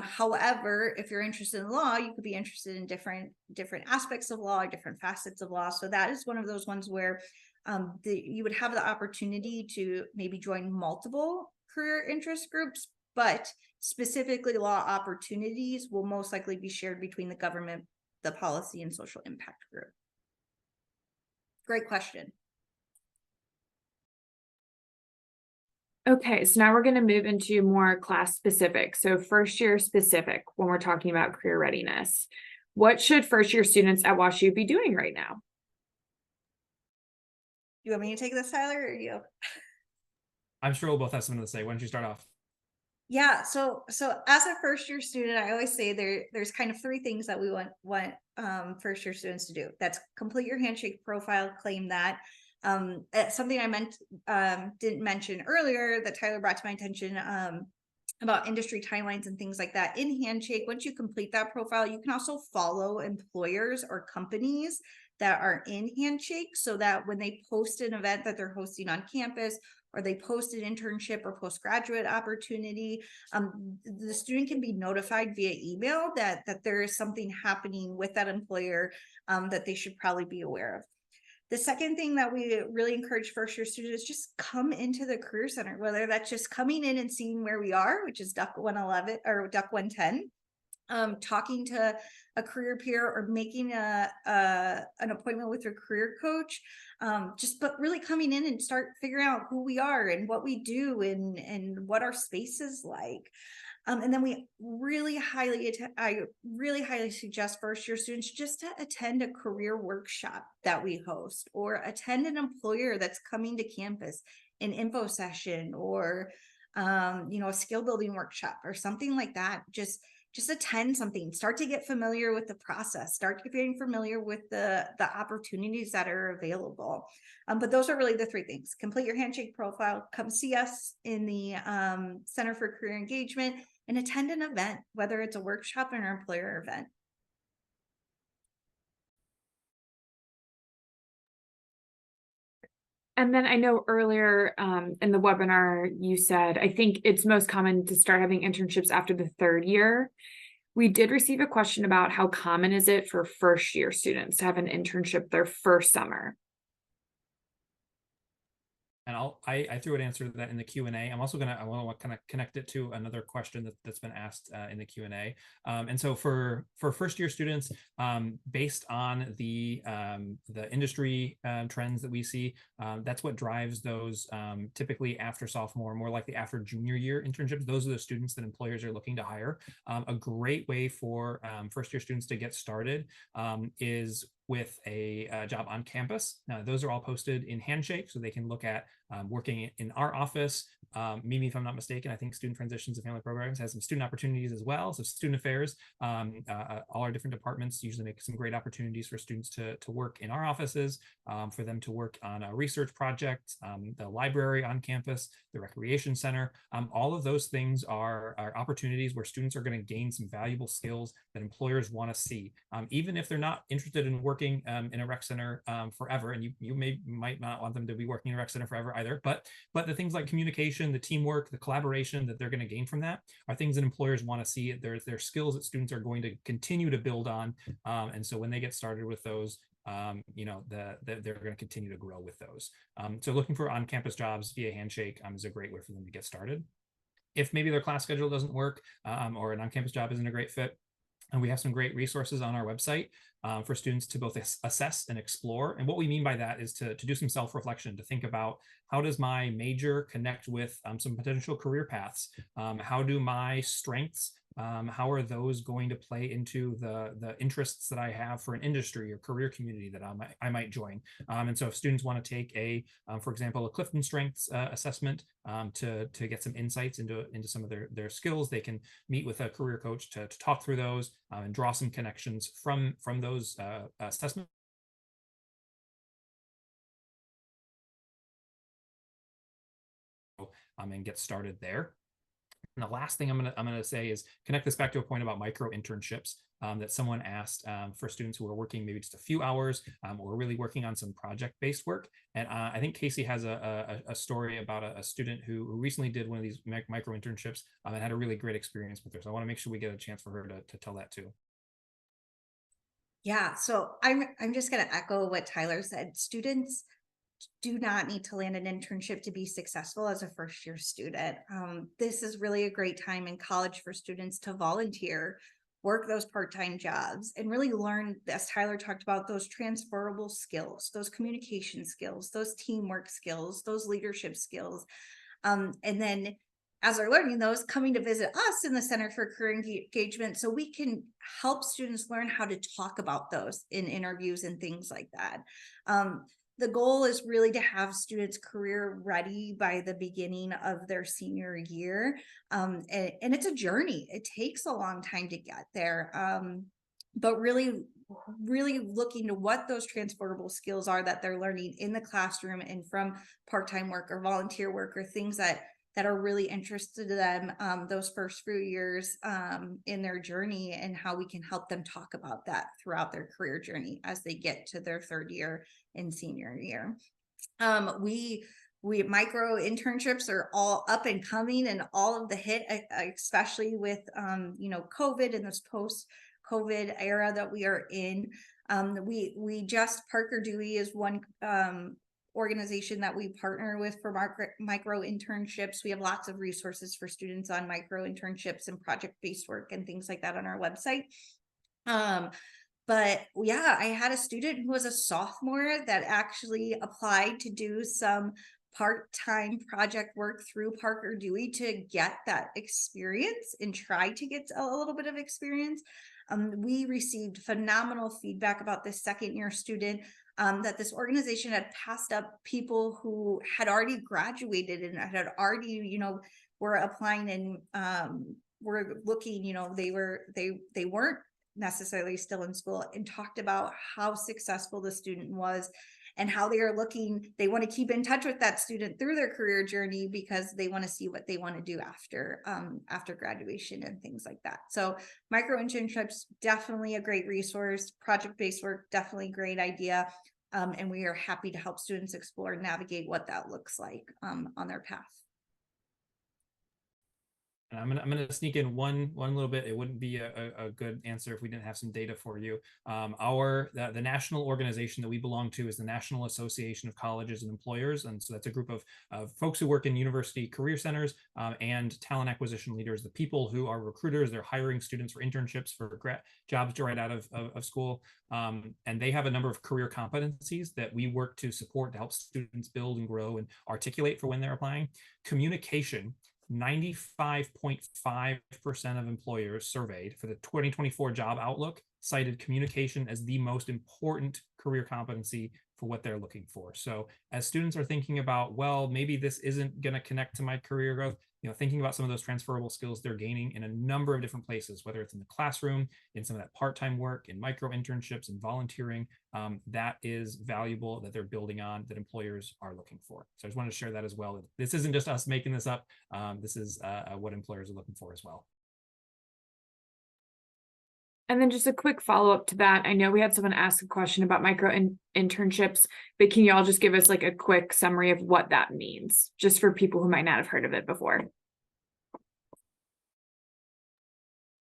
Speaker 3: However, if you're interested in law, you could be interested in different aspects of law, different facets of law. So that is one of those ones where you would have the opportunity to maybe join multiple career interest groups, but specifically law opportunities will most likely be shared between the government, the policy, and social impact group. Great question.
Speaker 1: Okay, so now we're going to move into more class specific. So first year specific when we're talking about career readiness. What should first year students at WashU be doing right now?
Speaker 3: You want me to take this, Tyler, or you?
Speaker 2: I'm sure we'll both have something to say. Why don't you start off?
Speaker 3: Yeah, so as a first year student, I always say there's kind of three things that we want first year students to do. That's complete your handshake profile, claim that. Something I didn't mention earlier that Tyler brought to my attention about industry timelines and things like that. In Handshake, once you complete that profile, you can also follow employers or companies that are in Handshake, so that when they post an event that they're hosting on campus, or they post an internship or postgraduate opportunity, the student can be notified via email that there is something happening with that employer that they should probably be aware of. The second thing that we really encourage first year students is just come into the Career Center, whether that's just coming in and seeing where we are, which is Duck 111 or Duck 110, talking to a career peer, or making an appointment with your career coach, but really coming in and start figuring out who we are and what we do and what our space is like. And then I really highly suggest first year students just to attend a career workshop that we host, or attend an employer that's coming to campus, an info session, or a skill building workshop or something like that. Just attend something, start to get familiar with the process, start getting familiar with the opportunities that are available. But those are really the three things: complete your handshake profile, come see us in the Center for Career Engagement, and attend an event, whether it's a workshop or an employer event.
Speaker 1: And then I know earlier in the webinar, you said, I think it's most common to start having internships after the third year. We did receive a question about how common is it for first year students to have an internship their first summer?
Speaker 2: And I threw an answer to that in the Q&A. I want to kind of connect it to another question that's been asked in the Q&A. And so for first year students, based on the industry trends that we see, that's what drives those typically after sophomore, more likely after junior year internships. Those are the students that employers are looking to hire. A great way for first year students to get started is with a job on campus. Now, those are all posted in Handshake, so they can look at working in our office. Mimi, if I'm not mistaken, I think Student Transitions and Family Programs has some student opportunities as well. So Student Affairs, all our different departments usually make some great opportunities for students to work in our offices, for them to work on a research project, the library on campus, the recreation center. All of those things are opportunities where students are going to gain some valuable skills that employers want to see. Even if they're not interested in working in a rec center forever, and you might not want them to be working in a rec center forever either, but the things like communication, the teamwork, the collaboration that they're going to gain from that are things that employers want to see. They're skills that students are going to continue to build on, and so when they get started with those, they're going to continue to grow with those. So looking for on-campus jobs via Handshake is a great way for them to get started. If maybe their class schedule doesn't work, or an on-campus job isn't a great fit, and we have some great resources on our website for students to both assess and explore. And what we mean by that is to do some self-reflection, to think about, how does my major connect with some potential career paths? How do my strengths, how are those going to play into the interests that I have for an industry or career community that I might join? And so if students want to take for example, a Clifton Strengths assessment to get some insights into some of their skills, they can meet with a career coach to talk through those and draw some connections from those assessments. And get started there. And the last thing I'm gonna say is connect this back to a point about micro internships that someone asked for students who are working maybe just a few hours or really working on some project-based work. And I think Casey has a story about a student who recently did one of these micro internships and had a really great experience with her. So I want to make sure we get a chance for her to tell that too.
Speaker 3: Yeah, so I'm just going to echo what Tyler said. Students do not need to land an internship to be successful as a first year student. This is really a great time in college for students to volunteer, work those part-time jobs, and really learn, as Tyler talked about, those transferable skills, those communication skills, those teamwork skills, those leadership skills. And then as they're learning those, coming to visit us in the Center for Career Engagement so we can help students learn how to talk about those in interviews and things like that. The goal is really to have students career ready by the beginning of their senior year. And it's a journey. It takes a long time to get there. But really looking to what those transferable skills are that they're learning in the classroom and from part-time work or volunteer work or things that are really interested in them those first few years in their journey, and how we can help them talk about that throughout their career journey as they get to their third year and senior year. We micro internships are all up and coming and all of the hit, especially with COVID and this post-COVID era that we are in. We just, Parker Dewey is one organization that we partner with for micro internships. We have lots of resources for students on micro internships and project-based work and things like that on our website. But yeah, I had a student who was a sophomore that actually applied to do some part-time project work through Parker Dewey to get that experience and try to get a little bit of experience. We received phenomenal feedback about this second year student, that this organization had passed up people who had already graduated and had already, were applying and were looking, they weren't necessarily still in school, and talked about how successful the student was and how they are looking. They want to keep in touch with that student through their career journey because they want to see what they want to do after graduation and things like that. So micro internships, definitely a great resource. Project-based work, definitely a great idea. And we are happy to help students explore and navigate what that looks like on their path.
Speaker 2: I'm gonna sneak in one little bit. It wouldn't be a good answer if we didn't have some data for you. The national organization that we belong to is the National Association of Colleges and Employers, and so that's a group of folks who work in university career centers and talent acquisition leaders, the people who are recruiters. They're hiring students for internships, for jobs right out of school, and they have a number of career competencies that we work to support to help students build and grow and articulate for when they're applying. Communication. 95.5% of employers surveyed for the 2024 job outlook cited communication as the most important career competency for what they're looking for. So as students are thinking about, well, maybe this isn't going to connect to my career growth, thinking about some of those transferable skills they're gaining in a number of different places, whether it's in the classroom, in some of that part-time work, in micro internships and volunteering, that is valuable, that they're building on, that employers are looking for. So I just wanted to share that as well. This isn't just us making this up. This is what employers are looking for as well.
Speaker 1: And then just a quick follow-up to that. I know we had someone ask a question about micro internships, but can you all just give us like a quick summary of what that means, just for people who might not have heard of it before?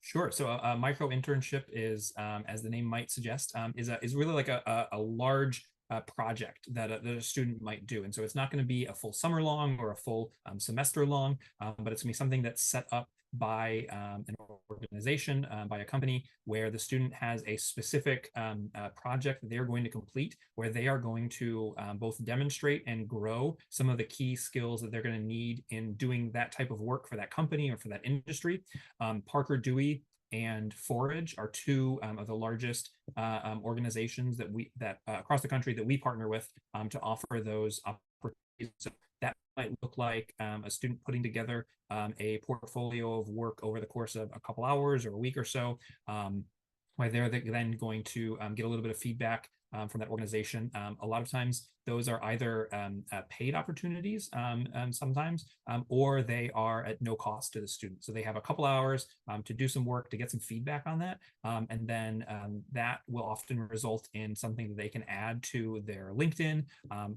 Speaker 2: Sure. So a micro internship is, as the name might suggest, is really like a large project that a student might do. And so it's not going to be a full summer long or a full semester long, but it's going to be something that's set up by an organization, by a company, where the student has a specific project that they're going to complete, where they are going to both demonstrate and grow some of the key skills that they're going to need in doing that type of work for that company or for that industry. Parker Dewey and Forage are two of the largest organizations that across the country that we partner with to offer those opportunities. So that might look like a student putting together a portfolio of work over the course of a couple hours or a week or so, where they're then going to get a little bit of feedback from that organization. A lot of times those are either paid opportunities sometimes, or they are at no cost to the student. So they have a couple hours to do some work, to get some feedback on that. And then that will often result in something that they can add to their LinkedIn,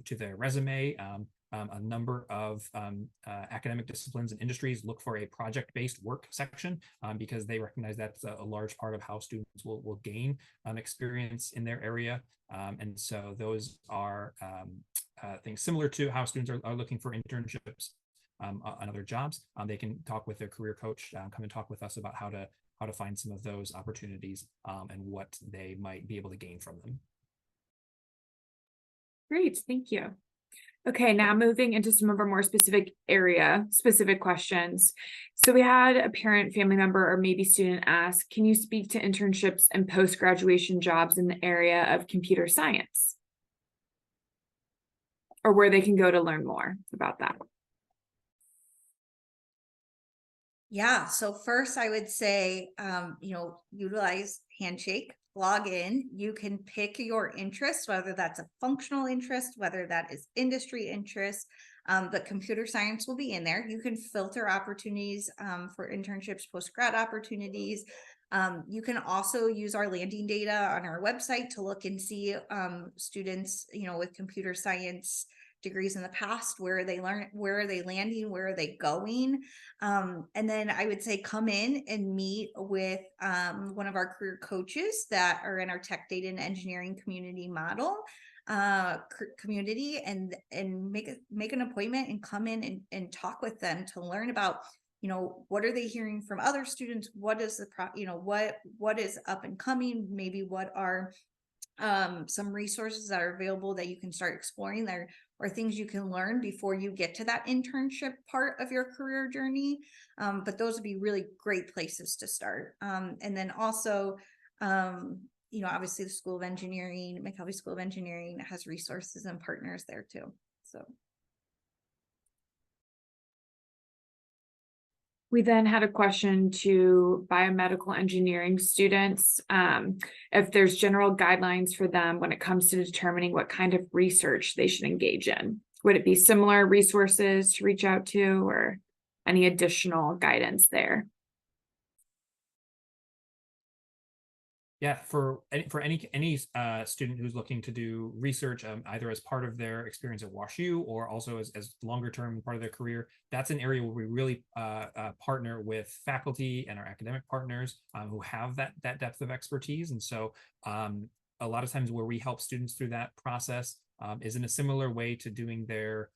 Speaker 2: to their resume. A number of academic disciplines and industries look for a project-based work section because they recognize that's a large part of how students will gain experience in their area. And so those are things similar to how students are looking for internships on other jobs. They can talk with their career coach, come and talk with us about how to find some of those opportunities and what they might be able to gain from them.
Speaker 1: Great, thank you. Okay, now moving into some of our more specific questions. So we had a parent, family member, or maybe student ask, can you speak to internships and post-graduation jobs in the area of computer science? Or where they can go to learn more about that.
Speaker 3: Yeah, so first I would say, utilize Handshake. Log in, you can pick your interest, whether that's a functional interest, whether that is industry interest, but computer science will be in there. You can filter opportunities for internships, post-grad opportunities. You can also use our landing data on our website to look and see students, with computer science degrees in the past, where are they landing, where are they going? And then I would say come in and meet with one of our career coaches that are in our tech data and engineering community model community, and make an appointment and come in and talk with them to learn about what are they hearing from other students, what is what is up and coming, maybe what are some resources that are available that you can start exploring there, or things you can learn before you get to that internship part of your career journey. But those would be really great places to start. And then also, obviously the School of Engineering, McKelvey School of Engineering has resources and partners there too. So.
Speaker 1: We then had a question to biomedical engineering students, if there's general guidelines for them when it comes to determining what kind of research they should engage in. Would it be similar resources to reach out to, or any additional guidance there?
Speaker 2: Yeah, for any student who's looking to do research, either as part of their experience at WashU or also as longer term part of their career, that's an area where we really partner with faculty and our academic partners who have that depth of expertise. And so a lot of times where we help students through that process is in a similar way to doing their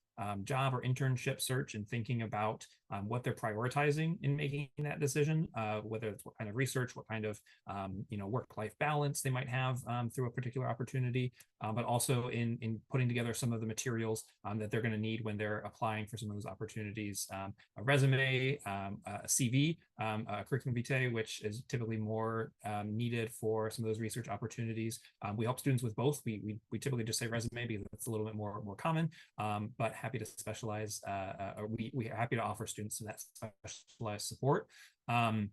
Speaker 2: job or internship search and thinking about what they're prioritizing in making that decision, whether it's what kind of research, what kind of work-life balance they might have through a particular opportunity, but also in putting together some of the materials that they're going to need when they're applying for some of those opportunities, a resume, a CV, a curriculum vitae, which is typically more needed for some of those research opportunities. We help students with both. We typically just say resume because it's a little bit more common, but happy to specialize. We are happy to offer students some of that specialized support. And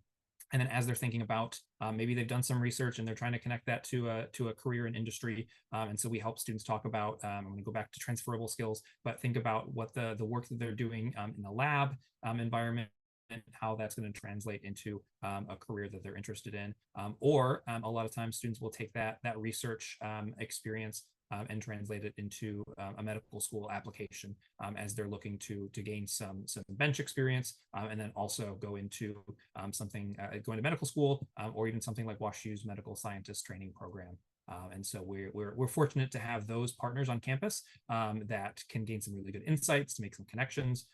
Speaker 2: then as they're thinking about maybe they've done some research and they're trying to connect that to a career in industry. And so we help students talk about, I'm going to go back to transferable skills, but think about what the work that they're doing in the lab environment and how that's going to translate into a career that they're interested in. Or a lot of times students will take that research experience and translate it into a medical school application as they're looking to gain some bench experience and then also go into going to medical school or even something like WashU's medical scientist training program. And so we're fortunate to have those partners on campus that can gain some really good insights, to make some connections,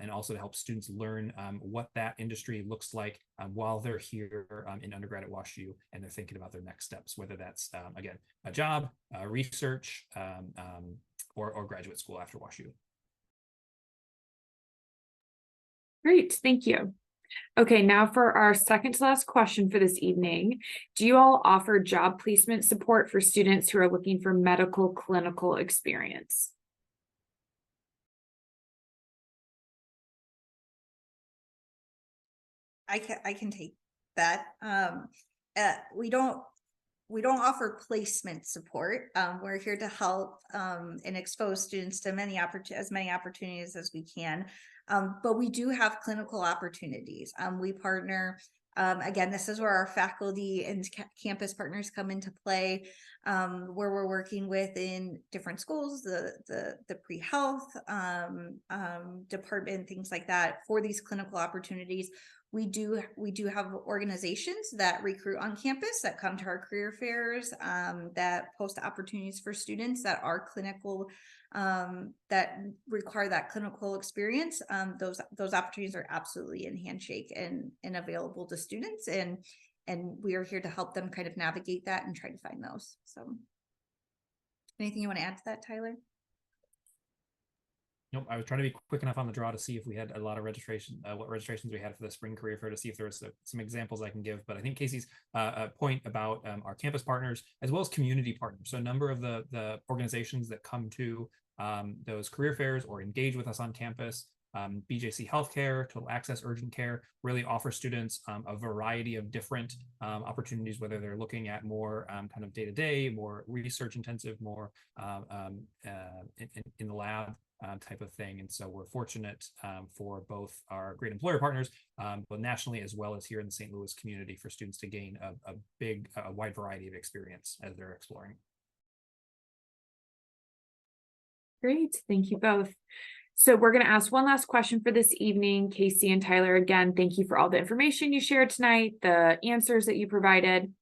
Speaker 2: and also to help students learn what that industry looks like while they're here in undergrad at WashU and they're thinking about their next steps, whether that's, again, a job, research, or graduate school after WashU.
Speaker 1: Great, thank you. Okay, now for our second to last question for this evening. Do you all offer job placement support for students who are looking for medical clinical experience?
Speaker 3: I can take that. We don't offer placement support. We're here to help and expose students to as many opportunities as we can. But we do have clinical opportunities. We partner, again, this is where our faculty and campus partners come into play, where we're working with in different schools, the pre-health department, things like that. For these clinical opportunities, we do have organizations that recruit on campus, that come to our career fairs, that post opportunities for students that are clinical, that require that clinical experience. Those opportunities are absolutely in Handshake and available to students, and we are here to help them kind of navigate that and try to find those. So anything you want to add to that, Tyler?
Speaker 2: Nope, I was trying to be quick enough on the draw to see if we had a lot of registration, what registrations we had for the spring career fair, to see if there was some examples I can give. But I think Casey's point about our campus partners as well as community partners. So a number of the organizations that come to those career fairs or engage with us on campus, BJC Healthcare, Total Access Urgent Care, really offer students a variety of different opportunities, whether they're looking at more kind of day-to-day, more research intensive, more in the lab type of thing. And so we're fortunate for both our great employer partners, but nationally as well as here in the St. Louis community, for students to gain a wide variety of experience as they're exploring.
Speaker 1: Great, thank you both. So we're going to ask one last question for this evening. Casey and Tyler, again, thank you for all the information you shared tonight, the answers that you provided.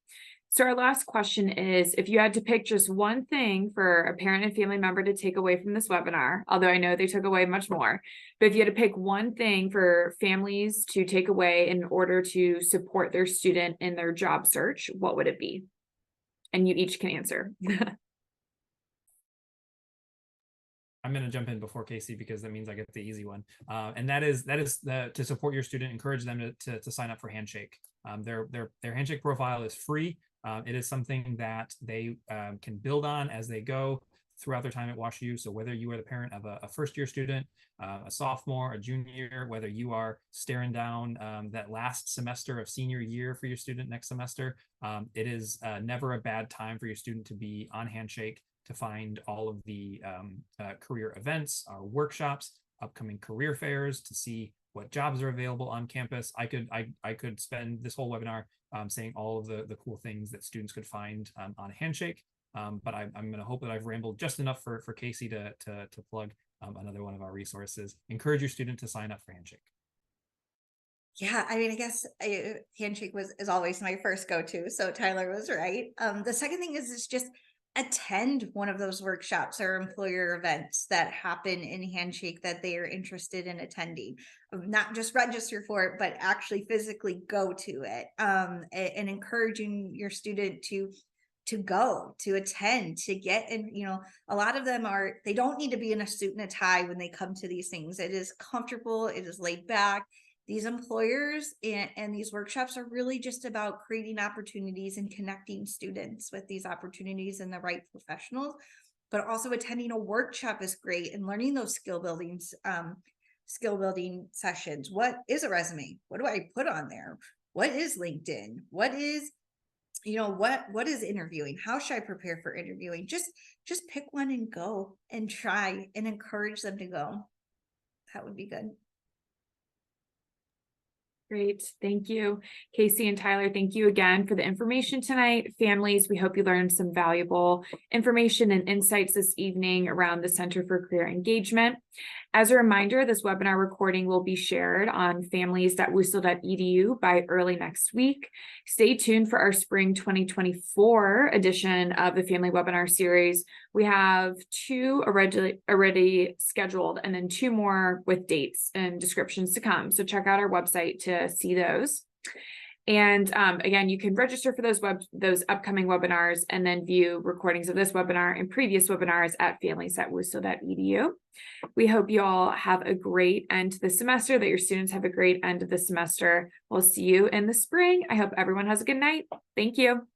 Speaker 1: So our last question is, if you had to pick just one thing for a parent and family member to take away from this webinar, although I know they took away much more, but if you had to pick one thing for families to take away in order to support their student in their job search, what would it be? And you each can answer.
Speaker 2: I'm going to jump in before Casey because that means I get the easy one. And that is to support your student, encourage them to sign up for Handshake. Their Handshake profile is free. It is something that they can build on as they go throughout their time at WashU. So whether you are the parent of a first-year student, a sophomore, a junior, whether you are staring down that last semester of senior year for your student next semester, it is never a bad time for your student to be on Handshake, to find all of the career events, our workshops, upcoming career fairs, to see what jobs are available on campus. I could spend this whole webinar saying all of the cool things that students could find on Handshake. But I'm going to hope that I've rambled just enough for Casey to plug another one of our resources. Encourage your student to sign up for Handshake.
Speaker 3: Yeah, I mean, I guess Handshake is always my first go-to. So Tyler was right. The second thing is just attend one of those workshops or employer events that happen in Handshake that they are interested in attending. Not just register for it, but actually physically go to it. And encouraging your student to go, to attend, to get in. You know, a lot of them they don't need to be in a suit and a tie when they come to these things. It is comfortable, it is laid back. These employers and these workshops are really just about creating opportunities and connecting students with these opportunities and the right professionals, but also attending a workshop is great and learning those skill building sessions. What is a resume? What do I put on there? What is LinkedIn? What is, what is interviewing? How should I prepare for interviewing? Just pick one and go and try and encourage them to go. That would be good.
Speaker 1: Great. Thank you, Casey and Tyler. Thank you again for the information tonight. Families, we hope you learned some valuable information and insights this evening around the Center for Career Engagement. As a reminder, this webinar recording will be shared on families.wusel.edu by early next week. Stay tuned for our spring 2024 edition of the Family Webinar Series. We have 2 already scheduled and then 2 more with dates and descriptions to come. So check out our website to see those. And again, you can register for those upcoming webinars and then view recordings of this webinar and previous webinars at families.wusel.edu. We hope you all have a great end to the semester, that your students have a great end of the semester. We'll see you in the spring. I hope everyone has a good night. Thank you.